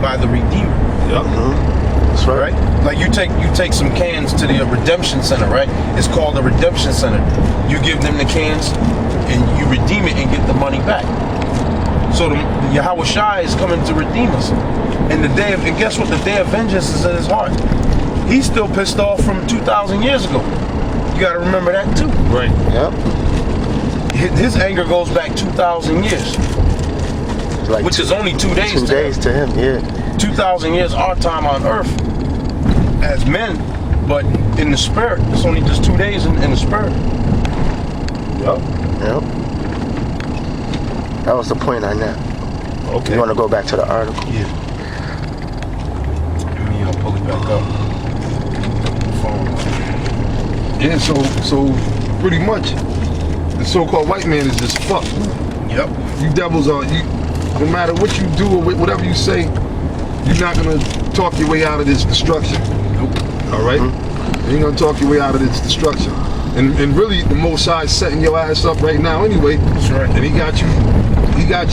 by the Redeemer. Yep. That's right. Like you take some cans to the redemption center, right? It's called the redemption center. You give them the cans and you redeem it and get the money back. So the Yahweh Shai is coming to redeem us. And guess what? The day of vengeance is in his heart. He's still pissed off from 2,000 years ago. You got to remember that too. Right. Yep. His anger goes back 2,000 years, Like which is only 2 days. 2 days to him, yeah. 2,000 years our time on earth as men, but in the spirit, it's only just 2 days in the spirit. Yep. Yep. That was the point on that. Okay. You want to go back to the article? Yeah. Let me pull it back up. Yeah, so pretty much the so-called white man is just fucked. Yep. You devils are, no matter what you do or whatever you say, you're not gonna talk your way out of this destruction. Nope. All right? You ain't gonna talk your way out of this destruction. And really, the Most High is setting your ass up right now anyway. That's right. And he got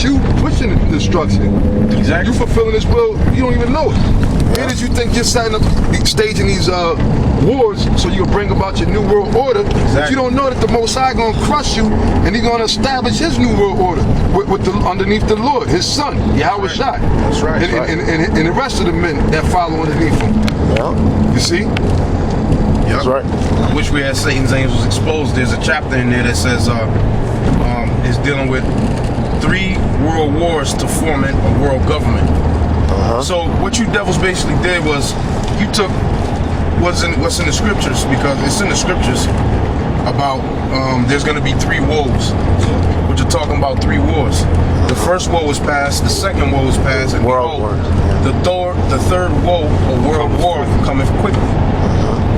you pushing the destruction. Exactly. You fulfilling his will, you don't even know it. Where did you think you're setting up, staging these wars so you can bring about your new world order? Exactly. But you don't know that the Most High gonna crush you and he's gonna establish his new world order underneath the Lord, his son, Yahweh Shai. That's right. And the rest of the men that follow underneath him. Yeah. You see? Yep. That's right. I wish we had Satan's angels exposed. There's a chapter in there that says it's dealing with 3 world wars to foment a world government. So what you devils basically did was you took what's in the scriptures, because it's in the scriptures about there's going to be 3 woes, which are talking about 3 wars. The first woe was passed, the second woe was passed, and World wars, yeah. the third woe or world war cometh quickly.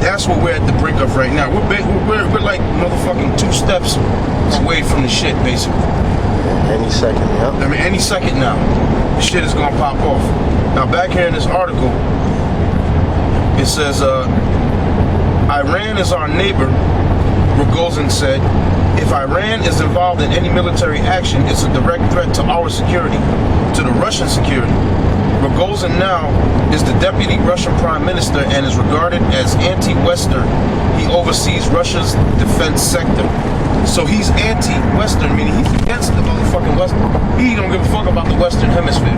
That's what we're at the brink of right now. We're like motherfucking 2 steps away from the shit, basically. Any second, yeah. I mean, any second now, the shit is gonna pop off. Now, back here in this article, it says, Iran is our neighbor, Rogozin said. If Iran is involved in any military action, it's a direct threat to our security, to the Russian security. Rogozin now is the deputy Russian prime minister and is regarded as anti-Western. He oversees Russia's defense sector. So he's anti-Western, meaning he's against the motherfucking Western. He don't give a fuck about the Western Hemisphere.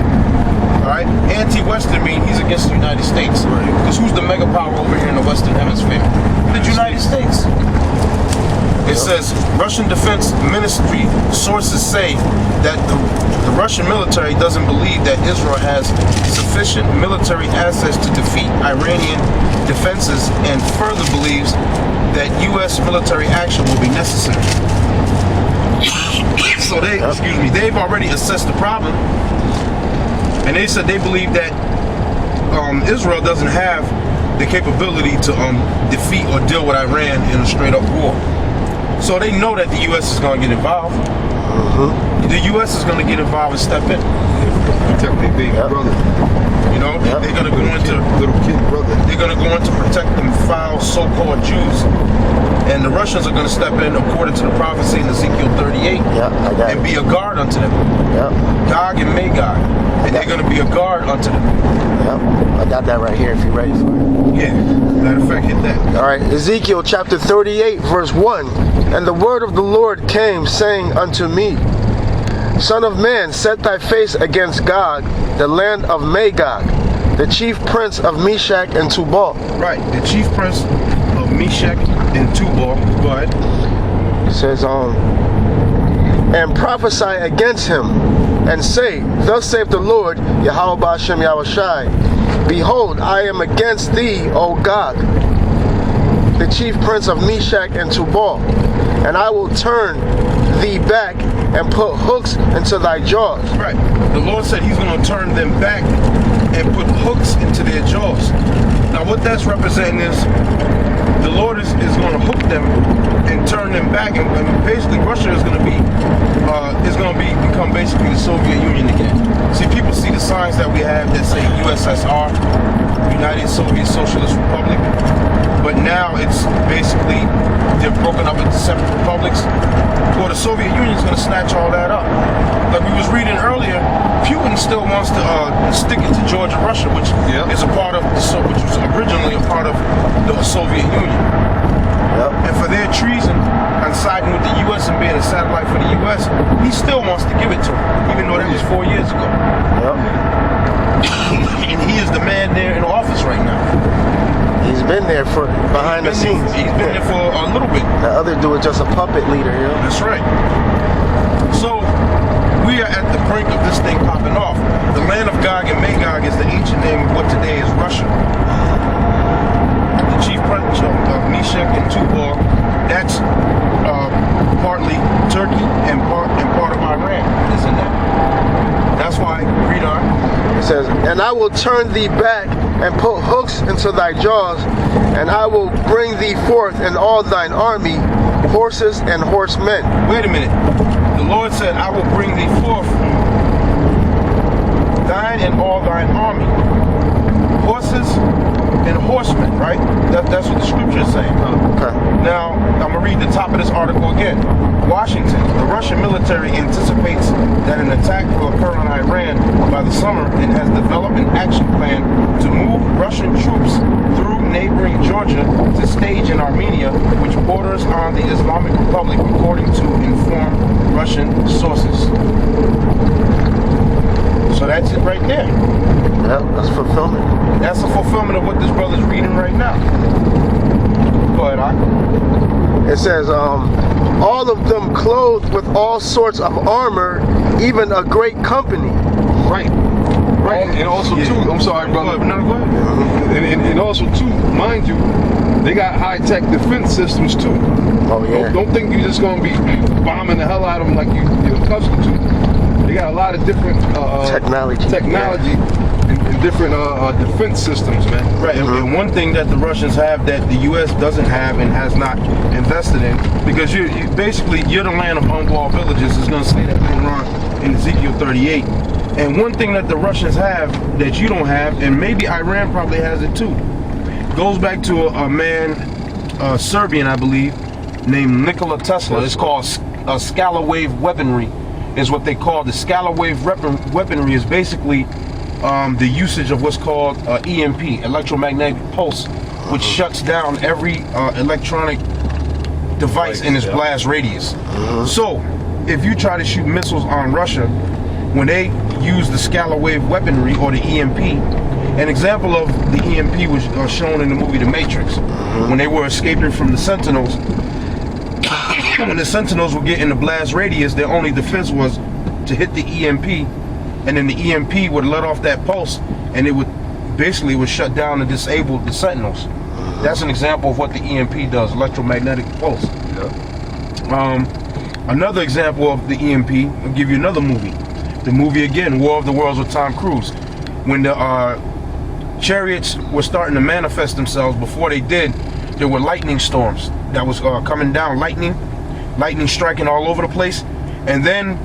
Alright? Anti-Western means he's against the United States. Because who's the mega power over here in the Western Hemisphere? The United States. It says, Russian Defense Ministry sources say that the Russian military doesn't believe that Israel has sufficient military assets to defeat Iranian defenses, and further believes that U.S. military action will be necessary. So they've already assessed the problem, and they said they believe that Israel doesn't have the capability to defeat or deal with Iran in a straight up war. So they know that the U.S. is going to get involved. The U.S. is going to get involved and step in. Protect their baby brother. You know, they're going to go into little kid brother. They're going to go in to protect them foul so-called Jews, and the Russians are going to step in according to the prophecy in Ezekiel 38, and be a guard unto them. Gog and Magog, and they're going to be a guard unto them. I got that right here if you're ready for it. Yeah, matter of fact, hit that. All right, Ezekiel chapter 38, verse 1. And the word of the Lord came, saying unto me, Son of man, set thy face against Gog, the land of Magog, the chief prince of Meshach and Tubal. Right, the chief prince of Meshach and Tubal. Go ahead. It says, and prophesy against him, and say, Thus saith the Lord, Yahweh Ba'ashem Yahweh Shai, Behold, I am against thee, O Gog, the chief prince of Meshach and Tubal, and I will turn thee back and put hooks into thy jaws. Right. The Lord said he's going to turn them back and put hooks into their jaws. Now what that's representing is the Lord is going to hook them and turn them back, and basically Russia is going to become basically the Soviet Union again. See, people see the signs that we have that say USSR, United Soviet Socialist Republic, but now it's basically they're broken up into separate republics. Well, the Soviet Union's going to snatch all that up. Like we was reading earlier, Putin still wants to stick it to Georgia, Russia, which is a part of which was originally a part of the Soviet Union. Yep. And for their treason and siding with the U.S. and being a satellite for the U.S., he still wants to give it to him, even though that was 4 years ago. Yep. And he is the man there in office right now. He's been there for behind the scenes. He's been there for a little bit. The other dude is just a puppet leader, you know? That's right. So we are at the brink of this thing popping off. The land of Gog and Magog is the ancient name of what today is Russia. The chief prince of Meshech and Tubal, that's partly Turkey and part of Iran is in that. That's why, read on. It says, and I will turn thee back and put hooks into thy jaws, and I will bring thee forth in all thine army, horses and horsemen. Wait a minute. The Lord said, I will bring thee forth, thine and all thine army, horses and horsemen, right? That's what the scripture is saying. Okay. Now, I'm going to read the top of this article again. Washington, the Russian military anticipates that an attack will occur on Iran by the summer and has developed an action plan to move Russian troops through neighboring Georgia to stage in Armenia, which borders on the Islamic Republic, according to informed Russian sources. So that's it right there. Yep, that's fulfillment. That's the fulfillment of what this brother's reading right now. Go ahead, Ak. It says, all of them clothed with all sorts of armor, even a great company. Right. And also too, I'm sorry, brother. No, go ahead. And also too, mind you, they got high-tech defense systems too. Oh yeah. Don't think you're just gonna be bombing the hell out of them like you're accustomed to. They got a lot of different technology and different defense systems, man. Right, and one thing that the Russians have that the U.S. doesn't have and has not invested in, because you're the land of unwalled villages, is going to say that later on in Ezekiel 38. And one thing that the Russians have that you don't have, and maybe Iran probably has it too, goes back to a man, Serbian, I believe, named Nikola Tesla. It's called scalar wave weaponry, is what they call the scalar wave weaponry. Is basically the usage of what's called EMP, electromagnetic pulse, which shuts down every electronic device in its blast radius. So, if you try to shoot missiles on Russia, when they use the scalar wave weaponry or the EMP, an example of the EMP was shown in the movie The Matrix, when they were escaping from the Sentinels. When the Sentinels were getting the blast radius, their only defense was to hit the EMP, and then the EMP would let off that pulse, and it would basically shut down and disable the Sentinels. That's an example of what the EMP does, electromagnetic pulse. Another example of the EMP, I'll give you another movie. The movie again, War of the Worlds with Tom Cruise. When the chariots were starting to manifest themselves, before they did, there were lightning storms that was coming down, lightning striking all over the place, and then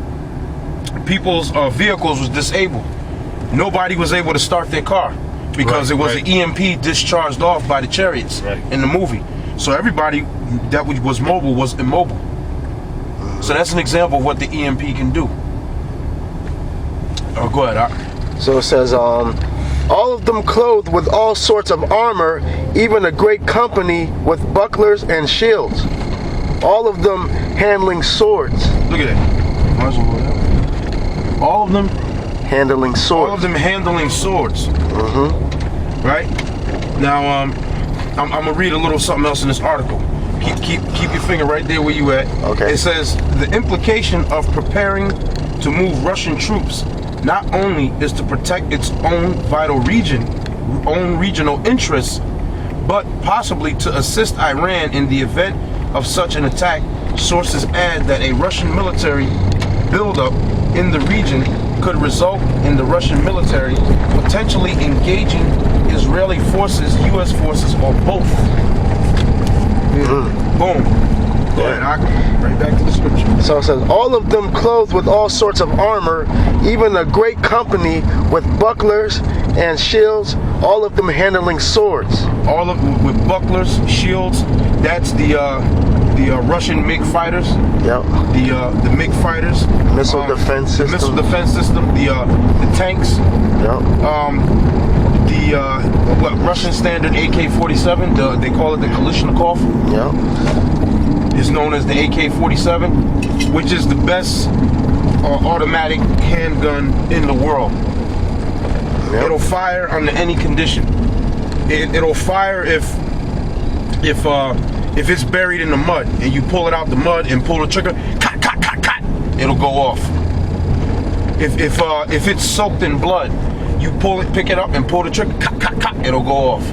people's vehicles was disabled. Nobody was able to start their car because it was an EMP discharged off by the chariots in the movie. So everybody that was mobile was immobile. So that's an example of what the EMP can do. Oh, go ahead. So it says, all of them clothed with all sorts of armor, even a great company with bucklers and shields. All of them handling swords. Look at that. All of them handling swords. All of them handling swords. Right? Now, I'm gonna read a little something else in this article. Keep your finger right there where you at. Okay. It says the implication of preparing to move Russian troops not only is to protect its own vital regional interests, but possibly to assist Iran in the event of such an attack. Sources add that a Russian military buildup in the region could result in the Russian military potentially engaging Israeli forces, U.S. forces, or both. Boom. Go ahead, right back to the scripture. So it says, all of them clothed with all sorts of armor, even a great company with bucklers and shields, all of them handling swords. All of with bucklers, shields. That's the Russian MiG fighters. Yep. The MiG fighters. Missile defense system. The missile defense system. The tanks. Yep. Russian standard AK-47. They call it the Kalashnikov. Yep. Is known as the AK-47, which is the best automatic handgun in the world. Yep. It'll fire under any condition. It'll fire if it's buried in the mud and you pull it out the mud and pull the trigger, cut, cut, cut, cut, it'll go off. If it's soaked in blood, you pick it up and pull the trigger, cut, cut, cut, it'll go off.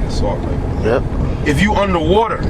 Assault rifle. Yep. If you underwater